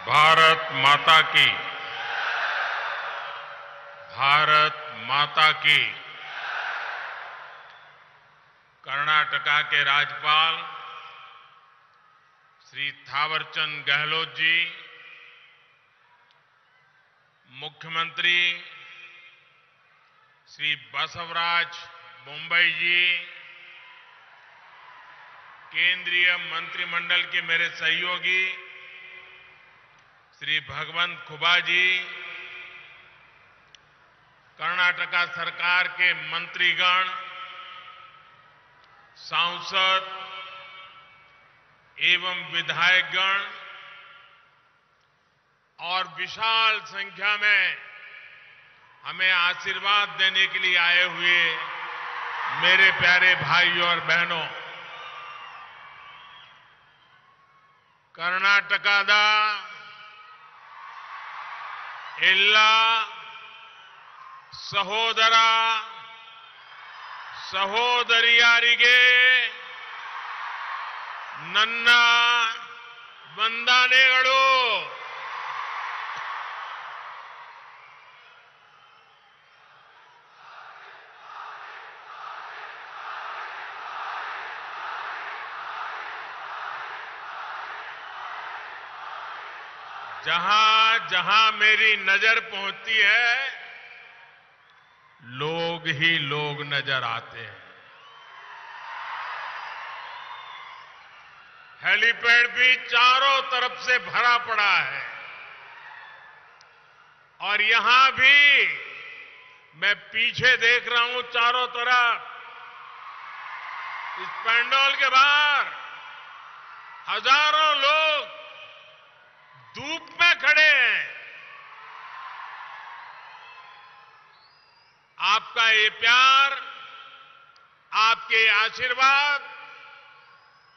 भारत माता की। भारत माता की। कर्नाटका के राज्यपाल श्री थावरचंद गहलोत जी, मुख्यमंत्री श्री बसवराज बोम्मई जी, केंद्रीय मंत्रिमंडल के मेरे सहयोगी श्री भगवंत खुबा जी, कर्नाटका सरकार के मंत्रीगण, सांसद एवं विधायकगण और विशाल संख्या में हमें आशीर्वाद देने के लिए आए हुए मेरे प्यारे भाइयों और बहनों, कर्नाटकದ ಎಲ್ಲ ಸಹೋದರ ಸಹೋದರಿಯರಿಗೆ ನನ್ನ ವಂದನೆಗಳು। जहां जहां मेरी नजर पहुंचती है, लोग ही लोग नजर आते हैं। हेलीपैड भी चारों तरफ से भरा पड़ा है और यहां भी मैं पीछे देख रहा हूं, चारों तरफ इस पंडाल के बाहर हजारों लोग धूप में खड़े हैं। आपका ये प्यार, आपके आशीर्वाद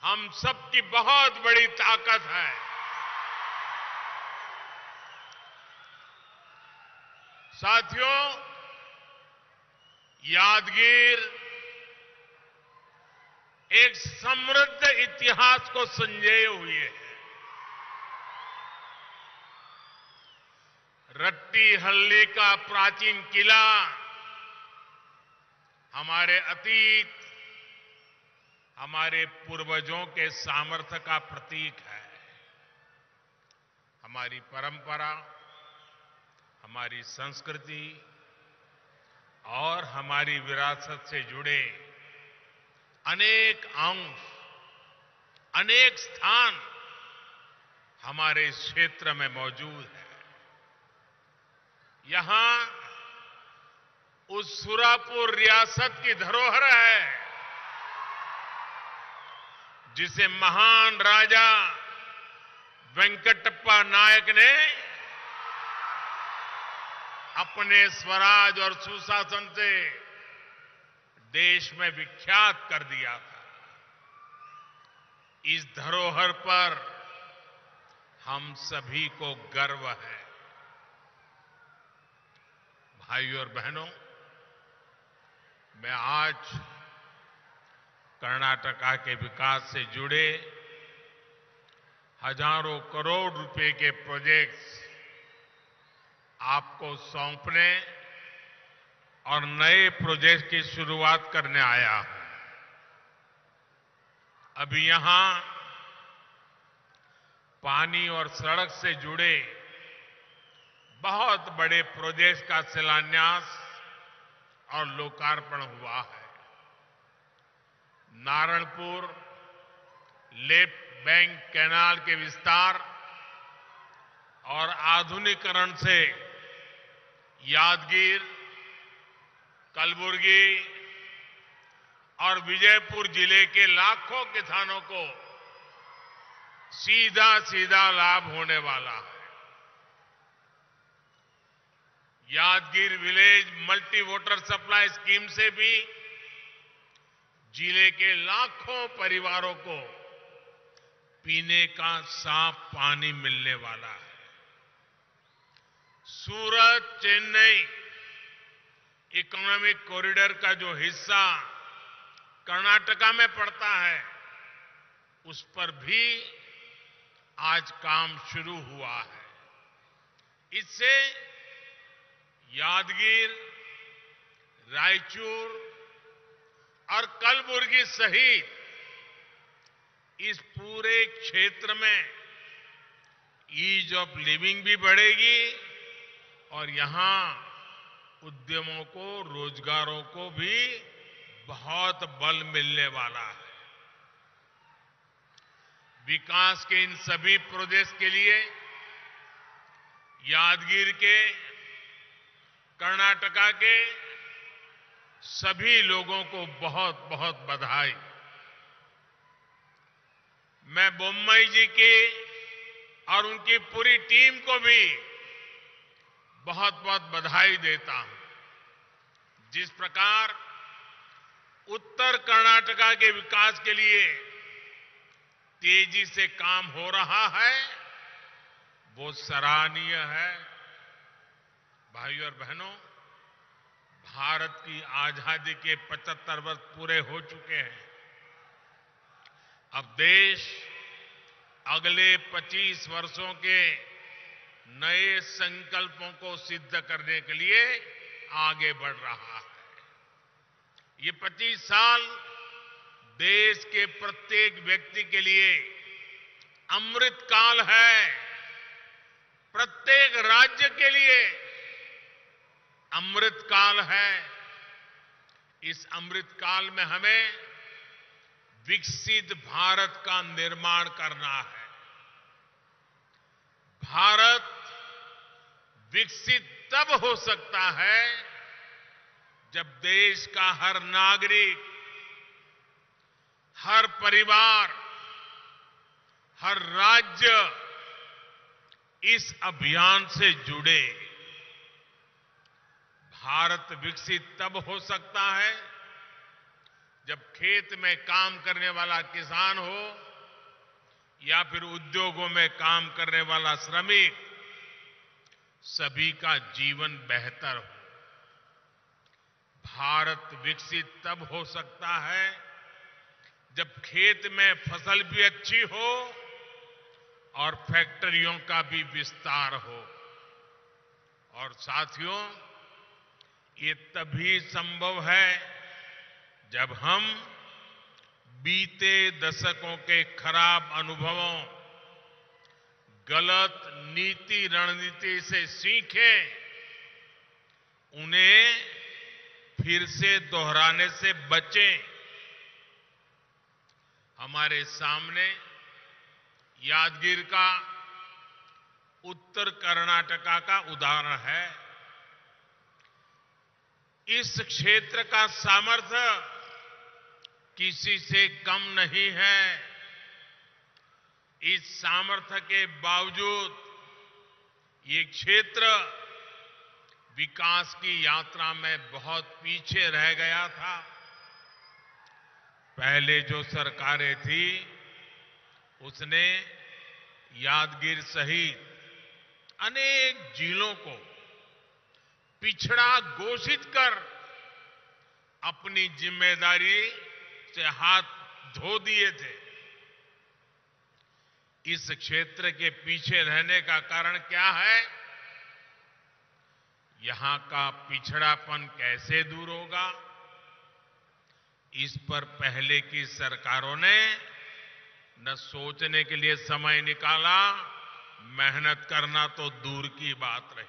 हम सबकी बहुत बड़ी ताकत है। साथियों, यादगीर एक समृद्ध इतिहास को संजोए हुए है। रट्टीहल्ली का प्राचीन किला हमारे अतीत, हमारे पूर्वजों के सामर्थ्य का प्रतीक है। हमारी परंपरा, हमारी संस्कृति और हमारी विरासत से जुड़े अनेक अंश, अनेक स्थान हमारे इस क्षेत्र में मौजूद है। यहां उस सुरापुर रियासत की धरोहर है जिसे महान राजा वेंकटप्पा नायक ने अपने स्वराज और सुशासन से देश में विख्यात कर दिया था। इस धरोहर पर हम सभी को गर्व है। भाइयों और बहनों, मैं आज कर्नाटका के विकास से जुड़े हजारों करोड़ रुपए के प्रोजेक्ट्स आपको सौंपने और नए प्रोजेक्ट की शुरुआत करने आया हूं। अभी यहां पानी और सड़क से जुड़े बहुत बड़े प्रोजेक्ट का शिलान्यास और लोकार्पण हुआ है। नारायणपुर लेफ्ट बैंक कैनाल के विस्तार और आधुनिकीकरण से यादगीर, कलबुर्गी और विजयपुर जिले के लाखों किसानों को सीधा सीधा लाभ होने वाला है। Yadgir village multi water supply scheme से भी जिले के लाखों परिवारों को पीने का साफ पानी मिलने वाला है। सूरत चेन्नई इकोनॉमिक कॉरिडोर का जो हिस्सा कर्नाटका में पड़ता है, उस पर भी आज काम शुरू हुआ है। इससे यादगीर, रायचूर और कलबुर्गी सहित इस पूरे क्षेत्र में ईज ऑफ लिविंग भी बढ़ेगी और यहां उद्यमों को, रोजगारों को भी बहुत बल मिलने वाला है। विकास के इन सभी प्रोजेक्ट्स के लिए यादगीर के, कर्नाटका के सभी लोगों को बहुत बहुत बधाई। मैं बोम्मई जी की और उनकी पूरी टीम को भी बहुत बहुत बधाई देता हूं। जिस प्रकार उत्तर कर्नाटका के विकास के लिए तेजी से काम हो रहा है, वो सराहनीय है। भाइयों और बहनों, भारत की आजादी के 75 वर्ष पूरे हो चुके हैं। अब देश अगले 25 वर्षों के नए संकल्पों को सिद्ध करने के लिए आगे बढ़ रहा है। ये 25 साल देश के प्रत्येक व्यक्ति के लिए अमृत काल है। प्रत्येक राज्य के लिए अमृत काल है। इस अमृत काल में हमें विकसित भारत का निर्माण करना है। भारत विकसित तब हो सकता है जब देश का हर नागरिक, हर परिवार, हर राज्य इस अभियान से जुड़े। भारत विकसित तब हो सकता है जब खेत में काम करने वाला किसान हो या फिर उद्योगों में काम करने वाला श्रमिक, सभी का जीवन बेहतर हो। भारत विकसित तब हो सकता है जब खेत में फसल भी अच्छी हो और फैक्ट्रियों का भी विस्तार हो। और साथियों, ये तभी संभव है जब हम बीते दशकों के खराब अनुभवों, गलत नीति रणनीति से सीखें, उन्हें फिर से दोहराने से बचें। हमारे सामने यादगीर का उत्तर कर्नाटका का उदाहरण है। इस क्षेत्र का सामर्थ्य किसी से कम नहीं है। इस सामर्थ्य के बावजूद ये क्षेत्र विकास की यात्रा में बहुत पीछे रह गया था। पहले जो सरकारें थी उसने यादगीर सहित अनेक जिलों को पिछड़ा घोषित कर अपनी जिम्मेदारी से हाथ धो दिए थे। इस क्षेत्र के पीछे रहने का कारण क्या है? यहां का पिछड़ापन कैसे दूर होगा? इस पर पहले की सरकारों ने न सोचने के लिए समय निकाला, मेहनत करना तो दूर की बात रही।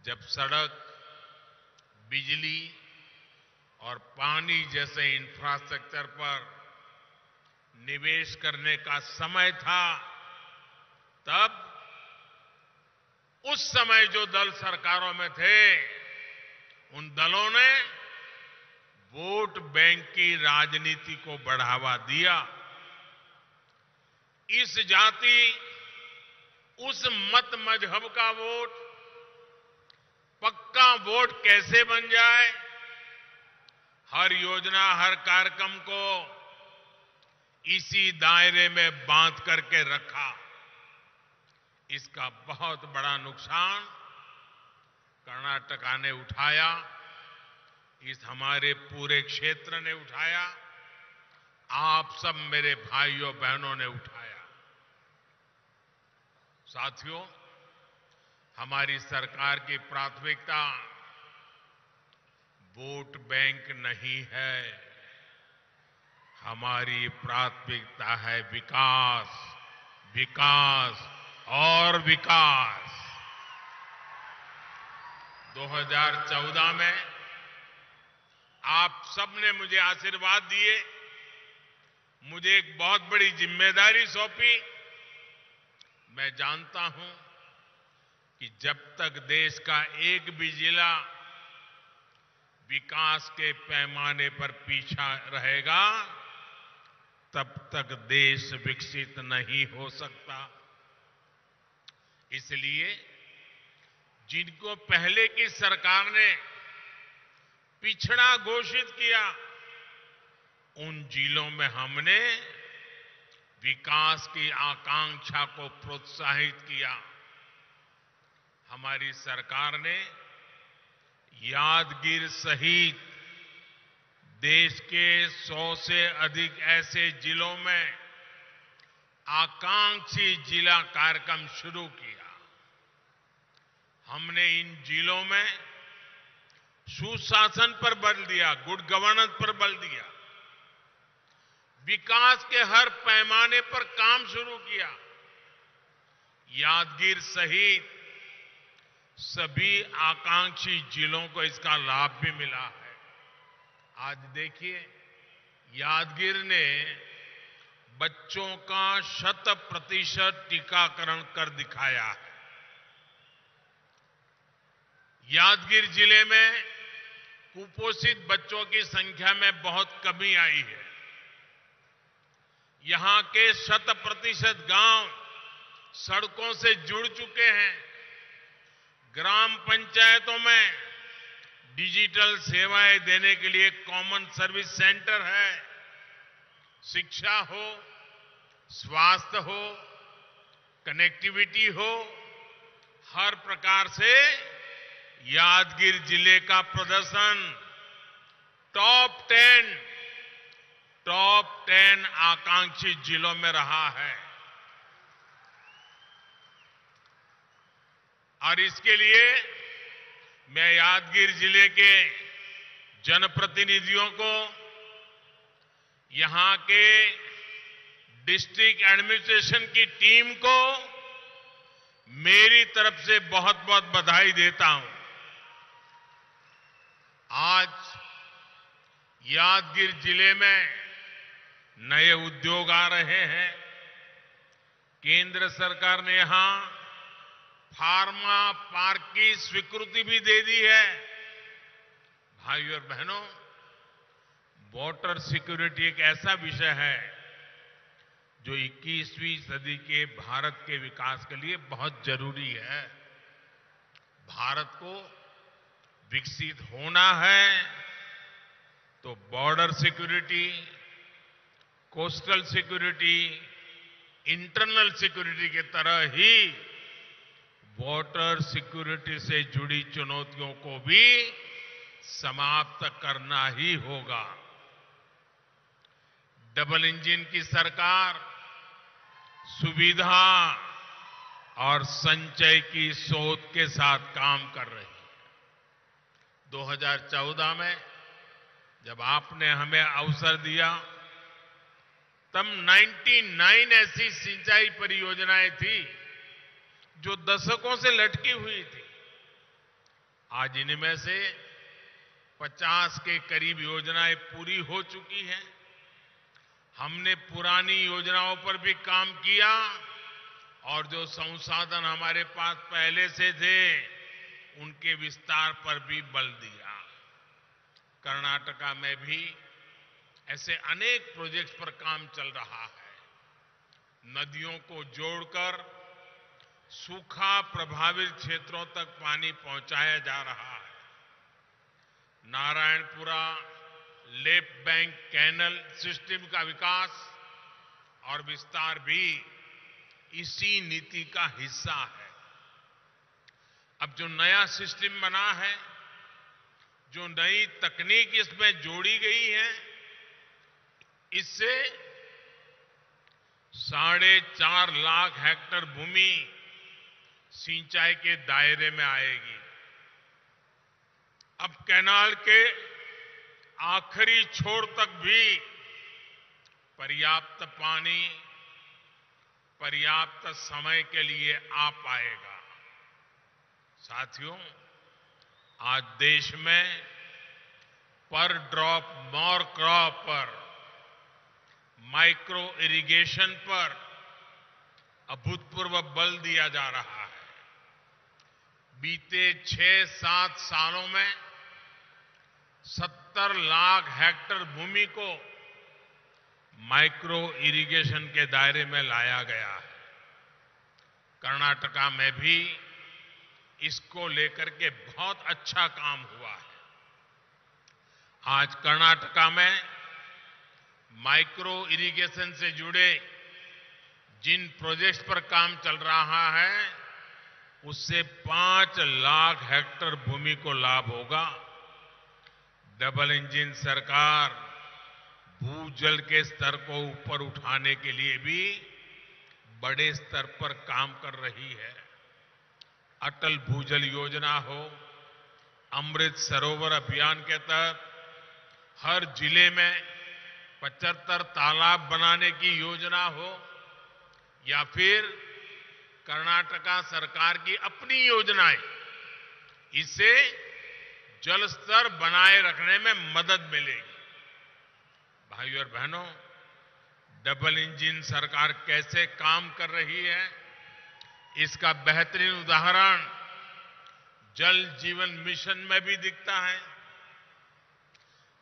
जब सड़क, बिजली और पानी जैसे इंफ्रास्ट्रक्चर पर निवेश करने का समय था, तब उस समय जो दल सरकारों में थे, उन दलों ने वोट बैंक की राजनीति को बढ़ावा दिया। इस जाति, उस मत मजहब का वोट पक्का वोट कैसे बन जाए, हर योजना, हर कार्यक्रम को इसी दायरे में बांध करके रखा। इसका बहुत बड़ा नुकसान कर्नाटका ने उठाया, इस हमारे पूरे क्षेत्र ने उठाया, आप सब मेरे भाइयों बहनों ने उठाया। साथियों, हमारी सरकार की प्राथमिकता वोट बैंक नहीं है। हमारी प्राथमिकता है विकास, विकास और विकास। 2014 में आप सबने मुझे आशीर्वाद दिए, मुझे एक बहुत बड़ी जिम्मेदारी सौंपी। मैं जानता हूं कि जब तक देश का एक भी जिला विकास के पैमाने पर पीछा रहेगा, तब तक देश विकसित नहीं हो सकता। इसलिए जिनको पहले की सरकार ने पिछड़ा घोषित किया, उन जिलों में हमने विकास की आकांक्षा को प्रोत्साहित किया। हमारी सरकार ने यादगीर सहित देश के 100 से अधिक ऐसे जिलों में आकांक्षी जिला कार्यक्रम शुरू किया। हमने इन जिलों में सुशासन पर बल दिया, गुड गवर्नेंस पर बल दिया, विकास के हर पैमाने पर काम शुरू किया। यादगीर सहित सभी आकांक्षी जिलों को इसका लाभ भी मिला है। आज देखिए, यादगीर ने बच्चों का 100% टीकाकरण कर दिखाया है। यादगीर जिले में कुपोषित बच्चों की संख्या में बहुत कमी आई है। यहां के 100% गांव सड़कों से जुड़ चुके हैं। ग्राम पंचायतों में डिजिटल सेवाएं देने के लिए कॉमन सर्विस सेंटर है। शिक्षा हो, स्वास्थ्य हो, कनेक्टिविटी हो, हर प्रकार से यादगीर जिले का प्रदर्शन टॉप 10 आकांक्षी जिलों में रहा है। और इसके लिए मैं यादगीर जिले के जनप्रतिनिधियों को, यहां के डिस्ट्रिक्ट एडमिनिस्ट्रेशन की टीम को मेरी तरफ से बहुत बहुत बधाई देता हूं। आज यादगीर जिले में नए उद्योग आ रहे हैं। केंद्र सरकार ने यहां फार्मा पार्क की स्वीकृति भी दे दी है। भाइयों और बहनों, वाटर सिक्योरिटी एक ऐसा विषय है जो 21वीं सदी के भारत के विकास के लिए बहुत जरूरी है। भारत को विकसित होना है तो border security, coastal security, internal security के तरह ही वाटर सिक्योरिटी से जुड़ी चुनौतियों को भी समाप्त करना ही होगा। डबल इंजन की सरकार सुविधा और संचय की सोच के साथ काम कर रही है। 2014 में जब आपने हमें अवसर दिया, तब 99 ऐसी सिंचाई परियोजनाएं थी जो दशकों से लटकी हुई थी। आज इनमें से 50 के करीब योजनाएं पूरी हो चुकी हैं। हमने पुरानी योजनाओं पर भी काम किया और जो संसाधन हमारे पास पहले से थे, उनके विस्तार पर भी बल दिया। कर्नाटका में भी ऐसे अनेक प्रोजेक्ट्स पर काम चल रहा है। नदियों को जोड़कर सूखा प्रभावित क्षेत्रों तक पानी पहुंचाया जा रहा है। Narayanpura left bank canal system का विकास और विस्तार भी इसी नीति का हिस्सा है। अब जो नया सिस्टम बना है, जो नई तकनीक इसमें जोड़ी गई है, इससे 4.5 लाख हेक्टेयर भूमि सिंचाई के दायरे में आएगी। अब कैनाल के आखिरी छोर तक भी पर्याप्त पानी पर्याप्त समय के लिए आ पाएगा। साथियों, आज देश में पर ड्रॉप मोर क्रॉप पर, माइक्रो इरिगेशन पर अभूतपूर्व बल दिया जा रहा है। बीते 6-7 सालों में 70 लाख हेक्टेयर भूमि को माइक्रो इरिगेशन के दायरे में लाया गया है। कर्नाटका में भी इसको लेकर के बहुत अच्छा काम हुआ है। आज कर्नाटका में माइक्रो इरिगेशन से जुड़े जिन प्रोजेक्ट्स पर काम चल रहा है, उससे 5 लाख हेक्टेयर भूमि को लाभ होगा। डबल इंजन सरकार भूजल के स्तर को ऊपर उठाने के लिए भी बड़े स्तर पर काम कर रही है। अटल भूजल योजना हो, अमृत सरोवर अभियान के तहत हर जिले में 75 तालाब बनाने की योजना हो, या फिर कर्नाटका सरकार की अपनी योजनाएं, इससे जल स्तर बनाए रखने में मदद मिलेगी। भाइयों और बहनों, डबल इंजन सरकार कैसे काम कर रही है, इसका बेहतरीन उदाहरण जल जीवन मिशन में भी दिखता है।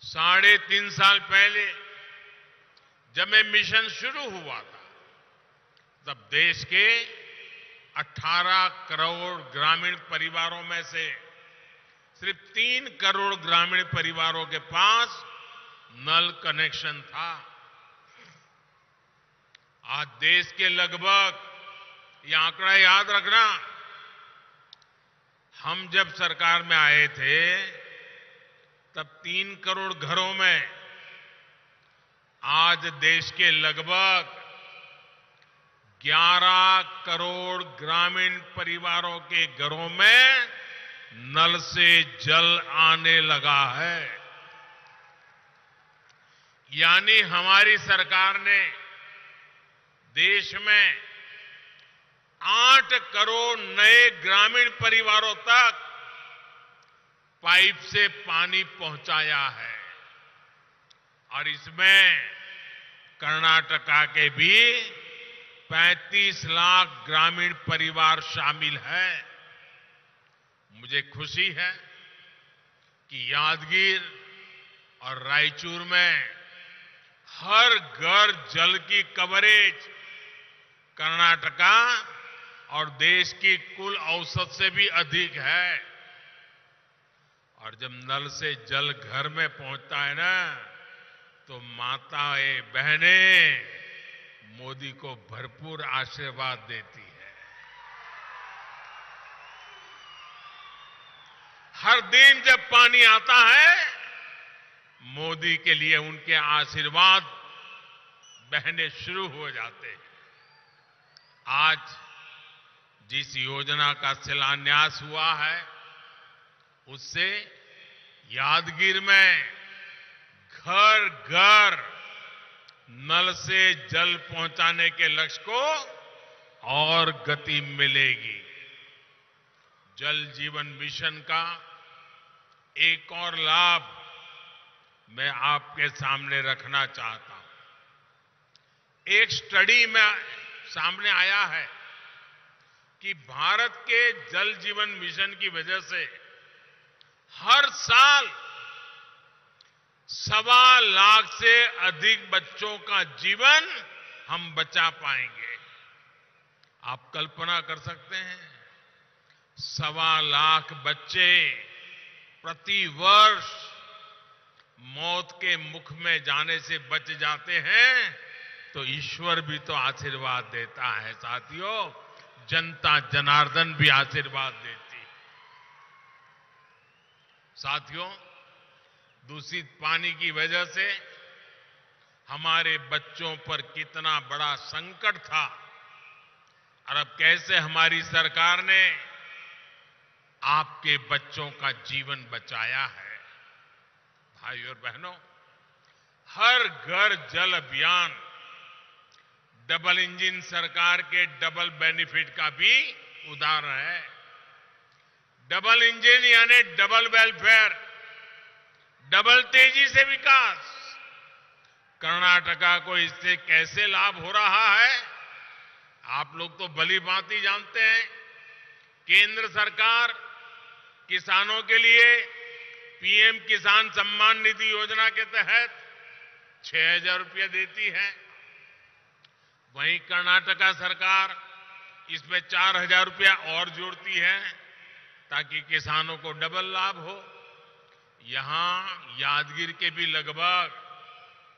3.5 साल पहले जब ये मिशन शुरू हुआ था, तब देश के 18 करोड़ ग्रामीण परिवारों में से सिर्फ 3 करोड़ ग्रामीण परिवारों के पास नल कनेक्शन था। आज देश के लगभग, ये आंकड़ा याद रखना, हम जब सरकार में आए थे तब 3 करोड़ घरों में, आज देश के लगभग 11 करोड़ ग्रामीण परिवारों के घरों में नल से जल आने लगा है। यानी हमारी सरकार ने देश में 8 करोड़ नए ग्रामीण परिवारों तक पाइप से पानी पहुंचाया है। और इसमें कर्नाटका के भी 35 लाख ग्रामीण परिवार शामिल हैं। मुझे खुशी है कि यादगीर और रायचूर में हर घर जल की कवरेज कर्नाटका और देश की कुल औसत से भी अधिक है। और जब नल से जल घर में पहुंचता है ना, तो माताएं बहनें मोदी को भरपूर आशीर्वाद देती है। हर दिन जब पानी आता है, मोदी के लिए उनके आशीर्वाद बहने शुरू हो जाते हैं। आज जिस योजना का शिलान्यास हुआ है, उससे यादगीर में घर घर नल से जल पहुंचाने के लक्ष्य को और गति मिलेगी। जल जीवन मिशन का एक और लाभ मैं आपके सामने रखना चाहता हूं। एक स्टडी में सामने आया है कि भारत के जल जीवन मिशन की वजह से हर साल 1.25 लाख से अधिक बच्चों का जीवन हम बचा पाएंगे। आप कल्पना कर सकते हैं, 1.25 लाख बच्चे प्रति वर्ष मौत के मुख में जाने से बच जाते हैं, तो ईश्वर भी तो आशीर्वाद देता है। साथियों, जनता जनार्दन भी आशीर्वाद देती है। साथियों, दूषित पानी की वजह से हमारे बच्चों पर कितना बड़ा संकट था, और अब कैसे हमारी सरकार ने आपके बच्चों का जीवन बचाया है। भाई और बहनों, हर घर जल अभियान डबल इंजन सरकार के डबल बेनिफिट का भी उदाहरण है। डबल इंजन यानी डबल वेलफेयर, डबल तेजी से विकास। कर्नाटका को इससे कैसे लाभ हो रहा है, आप लोग तो भली भांति जानते हैं। केंद्र सरकार किसानों के लिए पीएम किसान सम्मान निधि योजना के तहत 6,000 रुपये देती है। वहीं कर्नाटका सरकार इसमें 4,000 रुपया और जोड़ती है ताकि किसानों को डबल लाभ हो। यहां यादगिर के भी लगभग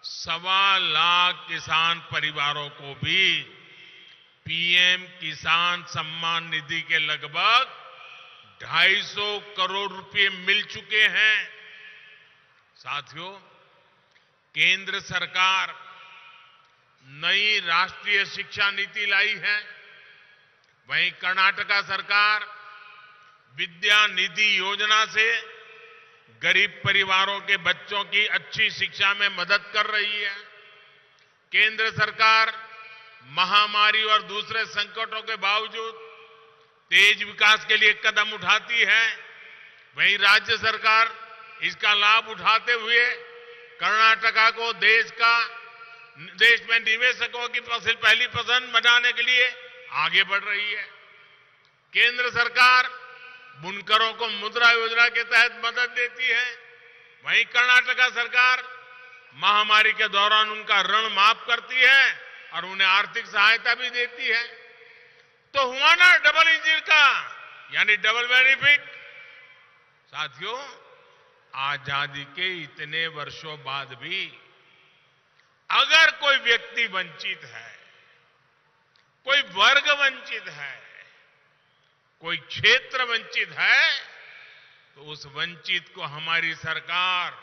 1.25 लाख किसान परिवारों को भी पीएम किसान सम्मान निधि के लगभग 250 करोड़ रुपए मिल चुके हैं। साथियों, केंद्र सरकार नई राष्ट्रीय शिक्षा नीति लाई है। वहीं कर्नाटका सरकार विद्या निधि योजना से गरीब परिवारों के बच्चों की अच्छी शिक्षा में मदद कर रही है। केंद्र सरकार महामारी और दूसरे संकटों के बावजूद तेज विकास के लिए कदम उठाती है। वहीं राज्य सरकार इसका लाभ उठाते हुए कर्नाटका को देश में निवेशकों की पहली पसंद बनाने के लिए आगे बढ़ रही है। केंद्र सरकार बुनकरों को मुद्रा योजना के तहत मदद देती है। वहीं कर्नाटका सरकार महामारी के दौरान उनका ऋण माफ करती है और उन्हें आर्थिक सहायता भी देती है। तो हुआ ना डबल इंजन का, यानी डबल बेनिफिट। साथियों, आजादी के इतने वर्षों बाद भी अगर कोई व्यक्ति वंचित है, कोई वर्ग वंचित है, कोई क्षेत्र वंचित है, तो उस वंचित को हमारी सरकार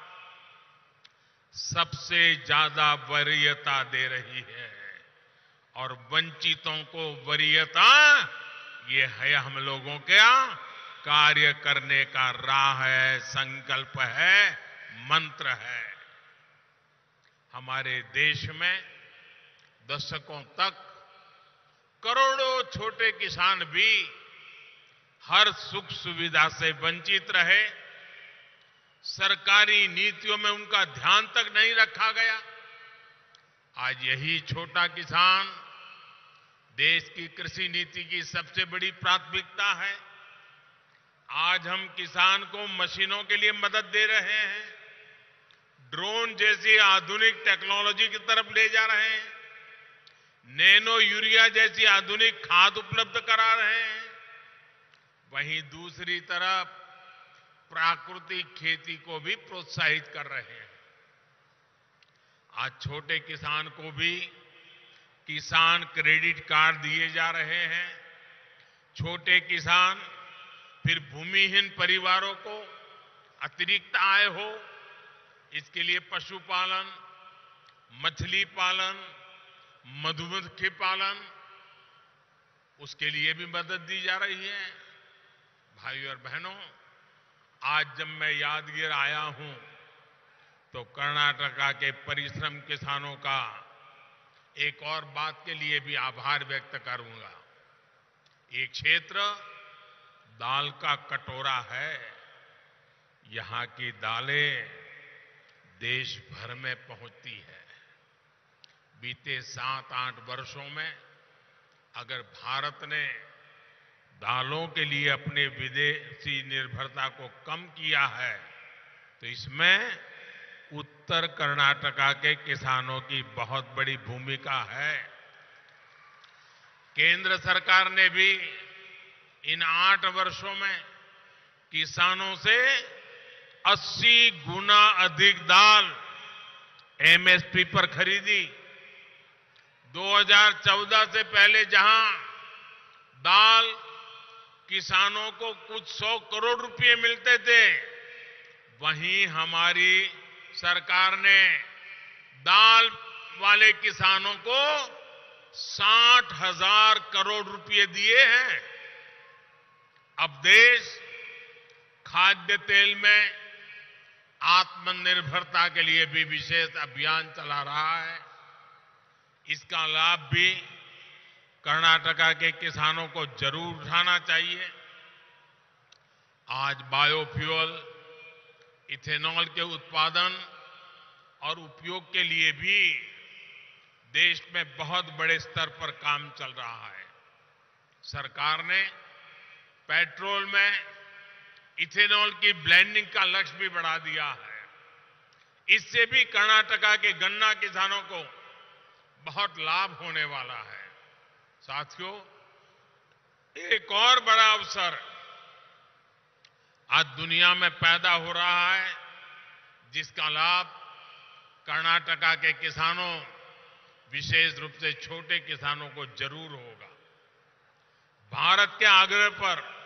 सबसे ज्यादा वरीयता दे रही है। और वंचितों को वरीयता, ये है हम लोगों का कार्य करने का राह है, संकल्प है, मंत्र है। हमारे देश में दशकों तक करोड़ों छोटे किसान भी हर सुख सुविधा से वंचित रहे। सरकारी नीतियों में उनका ध्यान तक नहीं रखा गया। आज यही छोटा किसान देश की कृषि नीति की सबसे बड़ी प्राथमिकता है। आज हम किसान को मशीनों के लिए मदद दे रहे हैं, ड्रोन जैसी आधुनिक टेक्नोलॉजी की तरफ ले जा रहे हैं, नैनो यूरिया जैसी आधुनिक खाद उपलब्ध करा रहे हैं। वहीं दूसरी तरफ प्राकृतिक खेती को भी प्रोत्साहित कर रहे हैं। आज छोटे किसान को भी किसान क्रेडिट कार्ड दिए जा रहे हैं। छोटे किसान फिर भूमिहीन परिवारों को अतिरिक्त आय हो, इसके लिए पशुपालन, मछली पालन, मधुमक्खी पालन, उसके लिए भी मदद दी जा रही है। भाई और बहनों, आज जब मैं यादगिर आया हूं तो कर्नाटका के परिश्रम किसानों का एक और बात के लिए भी आभार व्यक्त करूंगा। ये क्षेत्र दाल का कटोरा है। यहां की दालें देश भर में पहुंचती है। बीते 7-8 वर्षों में अगर भारत ने दालों के लिए अपने विदेशी निर्भरता को कम किया है तो इसमें उत्तर कर्नाटका के किसानों की बहुत बड़ी भूमिका है। केंद्र सरकार ने भी इन 8 वर्षों में किसानों से 80 गुना अधिक दाल एमएसपी पर खरीदी। 2014 से पहले जहां दाल किसानों को कुछ 100 करोड़ रुपए मिलते थे, वहीं हमारी सरकार ने दाल वाले किसानों को 60,000 करोड़ रुपए दिए हैं। अब देश खाद्य तेल में आत्मनिर्भरता के लिए भी विशेष अभियान चला रहा है। इसका लाभ भी कर्नाटका के किसानों को जरूर उठाना चाहिए। आज बायोफ्यूल, इथेनॉल के उत्पादन और उपयोग के लिए भी देश में बहुत बड़े स्तर पर काम चल रहा है। सरकार ने पेट्रोल में इथेनॉल की ब्लेंडिंग का लक्ष्य भी बढ़ा दिया है। इससे भी कर्नाटका के गन्ना किसानों को बहुत लाभ होने वाला है। साथियों, एक और बड़ा अवसर आज दुनिया में पैदा हो रहा है, जिसका लाभ कर्नाटका के किसानों, विशेष रूप से छोटे किसानों को जरूर होगा। भारत के आग्रह पर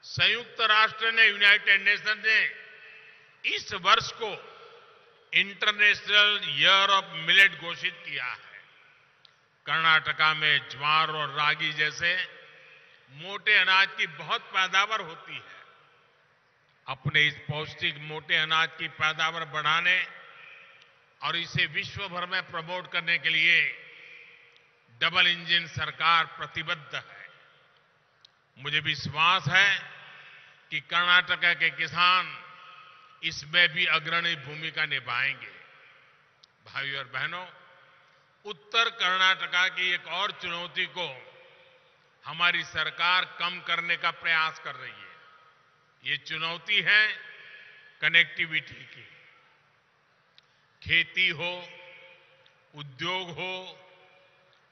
संयुक्त राष्ट्र ने, यूनाइटेड नेशन ने इस वर्ष को इंटरनेशनल ईयर ऑफ मिलेट घोषित किया है। कर्नाटका में ज्वार और रागी जैसे मोटे अनाज की बहुत पैदावार होती है। अपने इस पौष्टिक मोटे अनाज की पैदावार बढ़ाने और इसे विश्व भर में प्रमोट करने के लिए डबल इंजन सरकार प्रतिबद्ध है। मुझे विश्वास है कि कर्नाटका के किसान इसमें भी अग्रणी भूमिका निभाएंगे। भाइयों और बहनों, उत्तर कर्नाटका की एक और चुनौती को हमारी सरकार कम करने का प्रयास कर रही है। ये चुनौती है कनेक्टिविटी की। खेती हो, उद्योग हो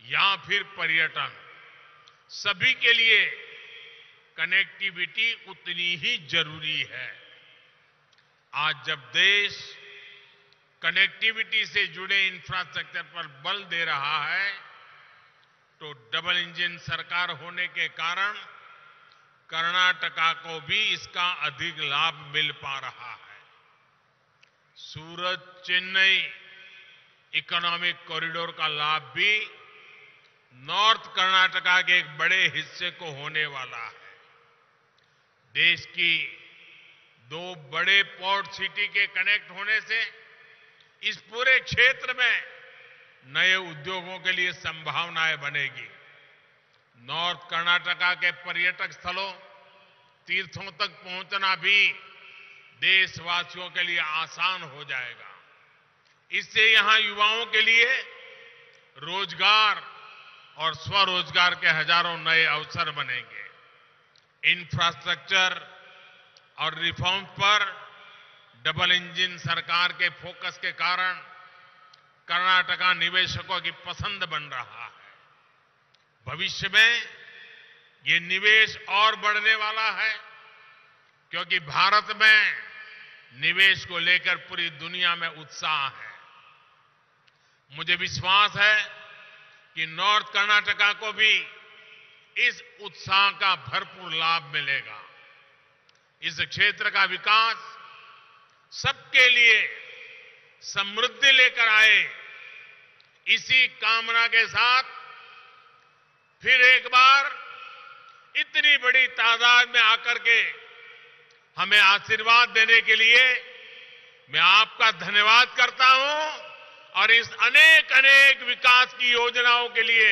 या फिर पर्यटन, सभी के लिए कनेक्टिविटी उतनी ही जरूरी है। आज जब देश कनेक्टिविटी से जुड़े इंफ्रास्ट्रक्चर पर बल दे रहा है, तो डबल इंजन सरकार होने के कारण कर्नाटका को भी इसका अधिक लाभ मिल पा रहा है। सूरत चेन्नई इकोनॉमिक कॉरिडोर का लाभ भी नॉर्थ कर्नाटका के एक बड़े हिस्से को होने वाला है। देश की दो बड़े पोर्ट सिटी के कनेक्ट होने से इस पूरे क्षेत्र में नए उद्योगों के लिए संभावनाएं बनेगी। नॉर्थ कर्नाटका के पर्यटक स्थलों, तीर्थों तक पहुंचना भी देशवासियों के लिए आसान हो जाएगा। इससे यहां युवाओं के लिए रोजगार और स्वरोजगार के हजारों नए अवसर बनेंगे। इंफ्रास्ट्रक्चर और रिफॉर्म पर डबल इंजन सरकार के फोकस के कारण कर्नाटका निवेशकों की पसंद बन रहा है। भविष्य में ये निवेश और बढ़ने वाला है, क्योंकि भारत में निवेश को लेकर पूरी दुनिया में उत्साह है। मुझे विश्वास है कि नॉर्थ कर्नाटका को भी इस उत्साह का भरपूर लाभ मिलेगा। इस क्षेत्र का विकास सबके लिए समृद्धि लेकर आए, इसी कामना के साथ फिर एक बार इतनी बड़ी तादाद में आकर के हमें आशीर्वाद देने के लिए मैं आपका धन्यवाद करता हूं और इस अनेक अनेक विकास की योजनाओं के लिए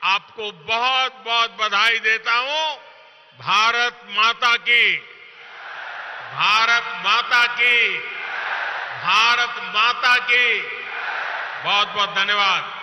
आपको बहुत बहुत बधाई देता हूं। भारत माता की, भारत माता की, भारत माता की बहुत बहुत धन्यवाद।